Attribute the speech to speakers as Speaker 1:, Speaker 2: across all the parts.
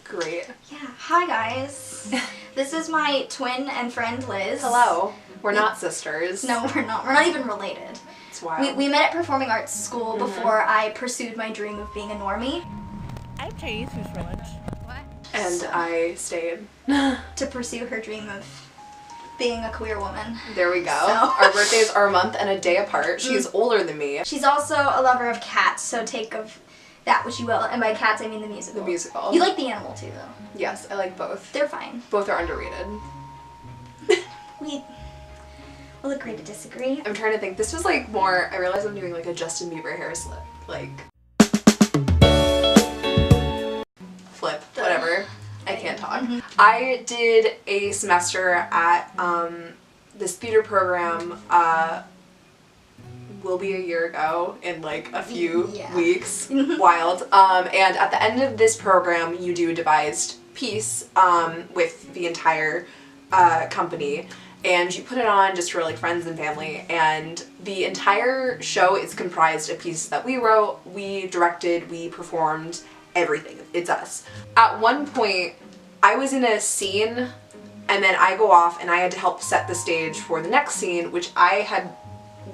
Speaker 1: Great.
Speaker 2: Yeah. Hi, guys. This is my twin and friend, Liz.
Speaker 1: Hello. We're not sisters.
Speaker 2: No, we're not. We're not even related.
Speaker 1: It's wild.
Speaker 2: We met at performing arts school before I pursued my dream of being a normie.
Speaker 3: I have Chinese food for lunch.
Speaker 2: What?
Speaker 1: And I stayed.
Speaker 2: To pursue her dream of being a queer woman.
Speaker 1: There we go.
Speaker 2: So.
Speaker 1: Our birthdays are a month and a day apart. She's older than me.
Speaker 2: She's also a lover of cats, so take of that which you will. And by cats, I mean the musical.
Speaker 1: The musical.
Speaker 2: You like the animal too, though.
Speaker 1: Yes, I like both.
Speaker 2: They're fine.
Speaker 1: Both are underrated.
Speaker 2: We'll agree to disagree.
Speaker 1: I'm trying to think. This was like more, I realized I'm doing like a Justin Bieber hair slip. Like, flip, whatever. I can't talk. I did a semester at this theater program, will be a year ago in like a few weeks. Wild. And at the end of this program, you do a devised piece with the entire company. And you put it on just for like friends and family, and the entire show is comprised of pieces that we wrote, we directed, we performed, everything. It's us. At one point, I was in a scene, and then I go off and I had to help set the stage for the next scene, which I had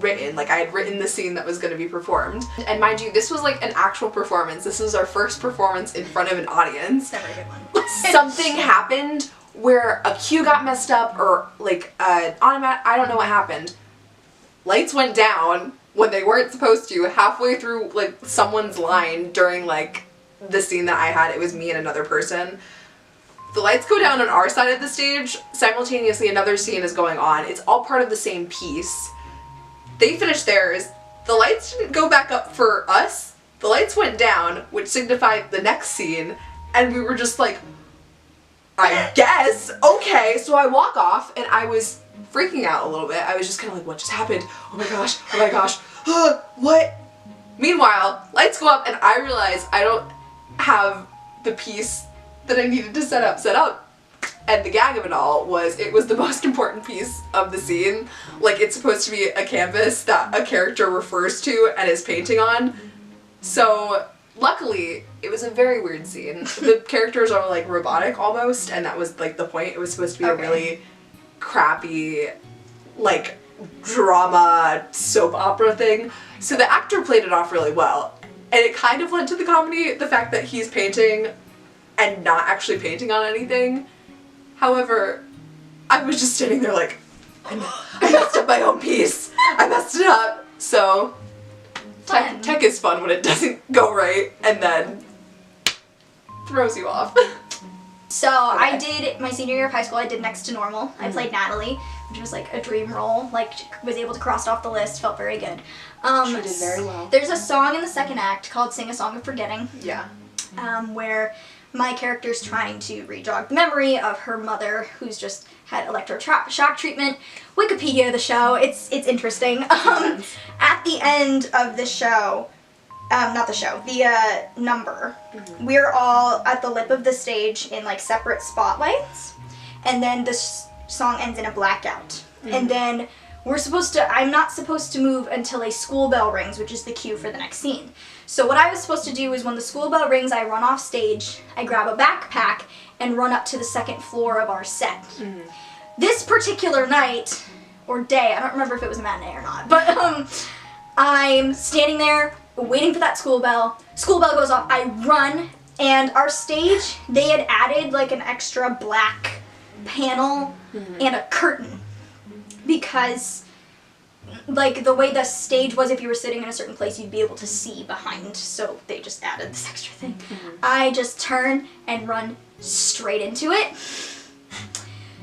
Speaker 1: written. Like, I had written the scene that was going to be performed. And mind you, this was like an actual performance. This was our first performance in front of an audience.
Speaker 2: Never a good one.
Speaker 1: Something happened where a cue got messed up, or like automatic, I don't know what happened. Lights went down when they weren't supposed to, halfway through like someone's line during like the scene that I had. It was me and another person. The lights go down on our side of the stage, simultaneously another scene is going on. It's all part of the same piece. They finished theirs. The lights didn't go back up for us. The lights went down, which signified the next scene, and we were just like, I guess, okay. So I walk off, and I was freaking out a little bit. I was just kind of like, what just happened? Oh my gosh, what? Meanwhile, lights go up, and I realize I don't have the piece that I needed to set up. And the gag of it all was, it was the most important piece of the scene. Like, it's supposed to be a canvas that a character refers to and is painting on. So, luckily, it was a very weird scene. The characters are like robotic almost, and that was like the point. It was supposed to be a really crappy, like, drama soap opera thing. So the actor played it off really well. And it kind of led to the comedy, the fact that he's painting and not actually painting on anything. However, I was just standing there like, I messed up my own piece. I messed it up. So, tech is fun when it doesn't go right and then throws you off.
Speaker 2: So I did, my senior year of high school, I did Next to Normal. I played Natalie, which was like a dream role. Like, was able to cross off the list, felt very good.
Speaker 1: She did very well.
Speaker 2: There's a song in the second act called Sing a Song of Forgetting.
Speaker 1: Yeah.
Speaker 2: Where my character's trying to re-jog the memory of her mother, who's just had electroshock treatment. Wikipedia the show, it's interesting. At the end of the show, not the show, the number, we're all at the lip of the stage in like separate spotlights, and then the song ends in a blackout. And then I'm not supposed to move until a school bell rings, which is the cue for the next scene. So what I was supposed to do is when the school bell rings, I run off stage, I grab a backpack, and run up to the second floor of our set. This particular night, or day, I don't remember if it was a matinee or not, but I'm standing there waiting for that school bell goes off, I run, and our stage, they had added like an extra black panel and a curtain, because like the way the stage was, if you were sitting in a certain place, you'd be able to see behind, so they just added this extra thing. I just turn and run straight into it.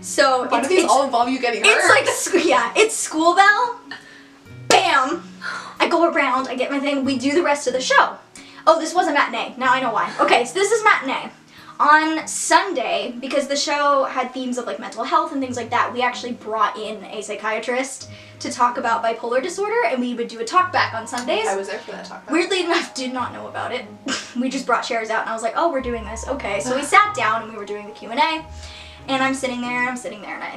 Speaker 2: So
Speaker 1: Why do these all involve you getting hurt?
Speaker 2: It's like, it's school bell, bam, I go around, I get my thing, we do the rest of the show. Oh, this was a matinee, now I know why. Okay, so this is matinee. On Sunday, because the show had themes of like mental health and things like that, we actually brought in a psychiatrist to talk about bipolar disorder, and we would do a talk back on Sundays.
Speaker 1: I was there for that talk back.
Speaker 2: Weirdly enough, did not know about it. We just brought chairs out and I was like, oh, we're doing this, okay. So we sat down and we were doing the Q&A, and I'm sitting there, and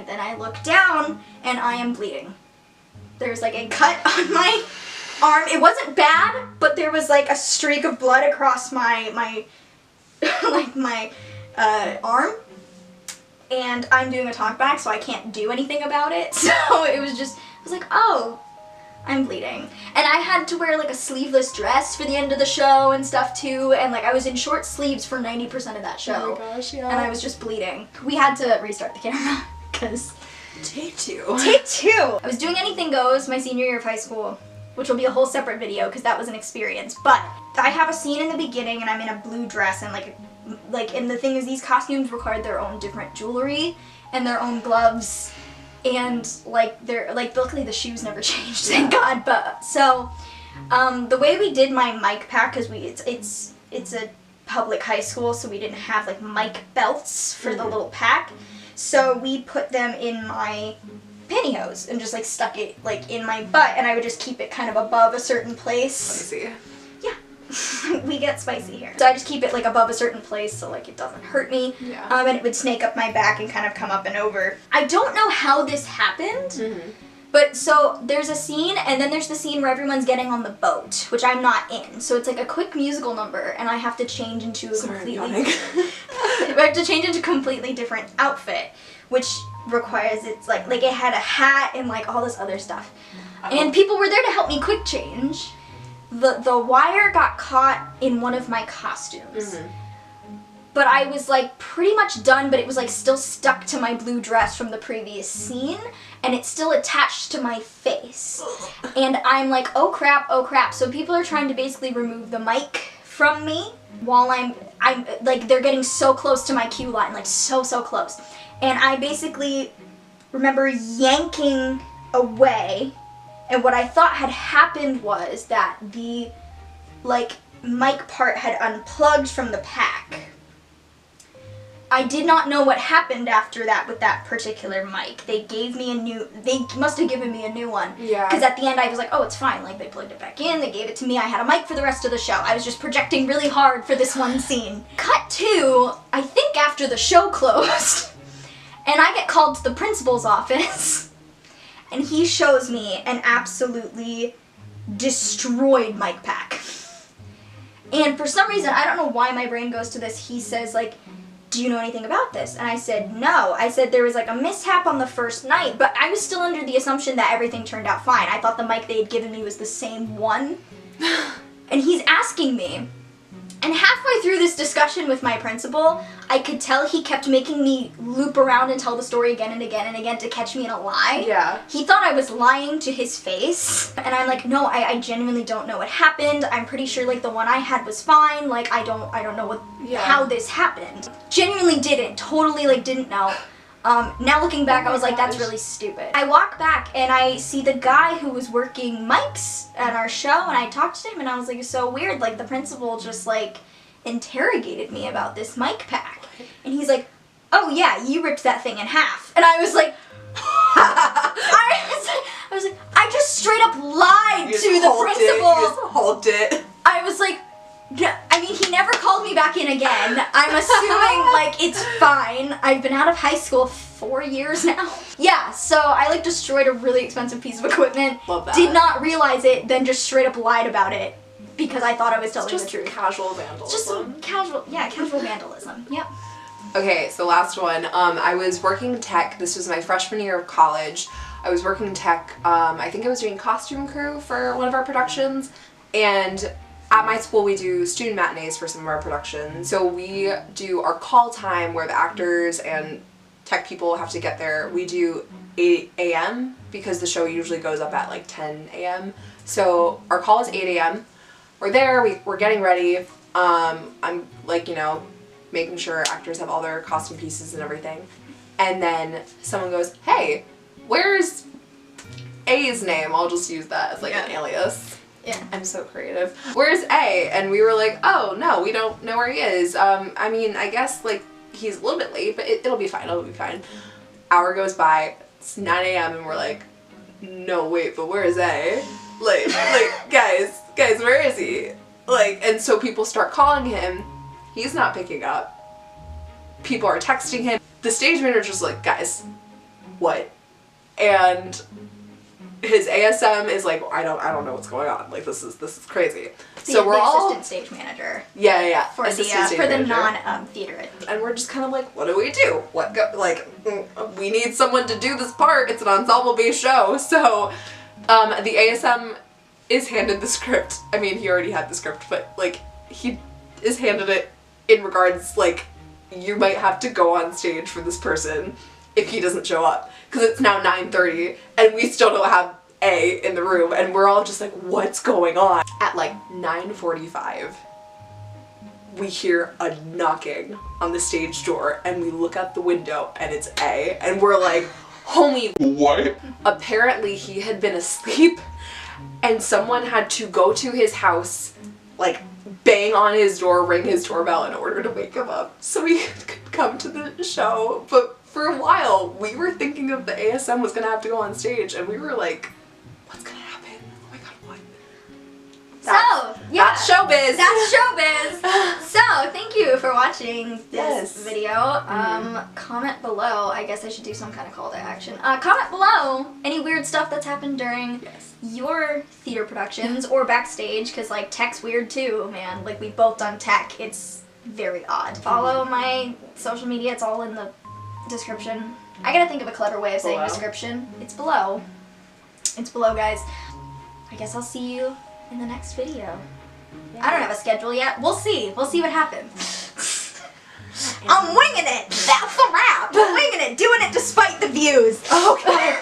Speaker 2: then I look down and I am bleeding. There's like a cut on my arm. It wasn't bad, but there was like a streak of blood across my like my arm. And I'm doing a talkback, so I can't do anything about it. So it was just, I was like, oh, I'm bleeding. And I had to wear like a sleeveless dress for the end of the show and stuff too. And like I was in short sleeves for 90% of that show.
Speaker 1: Oh my gosh, yeah.
Speaker 2: And I was just bleeding. We had to restart the camera because
Speaker 1: Take two.
Speaker 2: I was doing Anything Goes my senior year of high school, which will be a whole separate video because that was an experience. But I have a scene in the beginning and I'm in a blue dress and and the thing is these costumes required their own different jewelry and their own gloves and luckily the shoes never changed, thank God. But so the way we did my mic pack, because it's a public high school, so we didn't have like mic belts for the little pack, so we put them in my pantyhose and just like stuck it like in my butt, and I would just keep it kind of above a certain place.
Speaker 1: Spicy.
Speaker 2: Yeah. We get spicy here. So I just keep it like above a certain place so like it doesn't hurt me.
Speaker 1: Yeah.
Speaker 2: And it would snake up my back and kind of come up and over. I don't know how this happened, but so there's a scene and then there's the scene where everyone's getting on the boat, which I'm not in. So it's like a quick musical number and I have to change into a completely different outfit, which requires it's like it had a hat and like all this other stuff. And people were there to help me quick change. The wire got caught in one of my costumes. But I was like pretty much done, but it was like still stuck to my blue dress from the previous scene and it's still attached to my face. And I'm like, oh crap. So people are trying to basically remove the mic from me while I'm like, they're getting so close to my cue line, like so close. And I basically remember yanking away. And what I thought had happened was that the, like, mic part had unplugged from the pack. I did not know what happened after that with that particular mic. They must have given me a new one.
Speaker 1: Yeah.
Speaker 2: Because at the end I was like, oh, it's fine. Like, they plugged it back in, they gave it to me, I had a mic for the rest of the show. I was just projecting really hard for this one scene. Cut to, I think after the show closed, and I get called to the principal's office. And he shows me an absolutely destroyed mic pack. And for some reason, I don't know why my brain goes to this, he says like, do you know anything about this? And I said, no. I said there was like a mishap on the first night, but I was still under the assumption that everything turned out fine. I thought the mic they had given me was the same one. And he's asking me. And halfway through this discussion with my principal, I could tell he kept making me loop around and tell the story again and again and again to catch me in a lie.
Speaker 1: Yeah.
Speaker 2: He thought I was lying to his face. And I'm like, no, I genuinely don't know what happened. I'm pretty sure like the one I had was fine. Like I don't know how this happened. Genuinely didn't. Totally like didn't know. Now looking back, I was like, that's really stupid. I walk back and I see the guy who was working mics at our show and I talked to him and I was like, it's so weird, like the principal just like interrogated me about this mic pack. And he's like, oh yeah, you ripped that thing in half. And I was like, I was like, I just straight up lied to the principal.
Speaker 1: You just hulked it.
Speaker 2: I was like, I mean, he never called me back in again. I'm assuming, like, it's fine. I've been out of high school 4 years now. Yeah, so I, like, destroyed a really expensive piece of equipment.
Speaker 1: Love that.
Speaker 2: Did not realize it, then just straight up lied about it because I thought I was telling the truth.
Speaker 1: Casual vandalism.
Speaker 2: Just some casual vandalism. Yep.
Speaker 1: Okay, so last one. I was working tech. This was my freshman year of college. I was working tech. I think I was doing costume crew for one of our productions, and at my school we do student matinees for some of our productions. So we do our call time where the actors and tech people have to get there. We do 8 a.m. because the show usually goes up at like 10 a.m. So our call is 8 a.m. We're there, we're getting ready. I'm like, you know, making sure actors have all their costume pieces and everything. And then someone goes, hey, where's A's name? I'll just use that as like an alias.
Speaker 2: Yeah.
Speaker 1: I'm so creative. Where's A? And we were like, oh no, we don't know where he is. I mean, I guess like he's a little bit late, but it'll be fine, it'll be fine. Hour goes by, it's 9 a.m. and we're like, no wait, but where is A? Like guys, where is he? Like, and so people start calling him, he's not picking up. People are texting him. The stage manager's just like, guys, what? And his ASM is like, I don't know what's going on. Like, this is crazy.
Speaker 2: The,
Speaker 1: So we're all
Speaker 2: assistant stage manager.
Speaker 1: Yeah.
Speaker 2: For
Speaker 1: Assistant stage
Speaker 2: the
Speaker 1: manager.
Speaker 2: non-theater.
Speaker 1: And we're just kind of like, what do we do? We need someone to do this part. It's an ensemble-based show. So, the ASM is handed the script. I mean, he already had the script, but, like, he is handed it in regards, like, you might have to go on stage for this person if he doesn't show up. Because it's now 9:30, and we still don't have A in the room, and we're all just like, what's going on? At, like, 9:45, we hear a knocking on the stage door, and we look out the window, and it's A, and we're like, homie, what? Apparently he had been asleep, and someone had to go to his house, like, bang on his door, ring his doorbell in order to wake him up so he could come to the show. But for a while, we were thinking of the ASM was gonna have to go on stage, and we were like, what's gonna happen? Oh my god, what? That's showbiz!
Speaker 2: That's showbiz! So, thank you for watching this
Speaker 1: Yes.
Speaker 2: video. Comment below. I guess I should do some kind of call to action. Comment below any weird stuff that's happened during your theater productions or backstage, because, like, tech's weird too, man. Like, we've both done tech. It's very odd. Follow my social media. It's all in the description. I gotta think of a clever way of saying
Speaker 1: Below.
Speaker 2: description. It's below. It's below, guys. I guess I'll see you in the next video. I don't have a schedule yet. We'll see. We'll see what happens. I'm winging it. That's a wrap. I'm winging it. Doing it despite the views. Okay.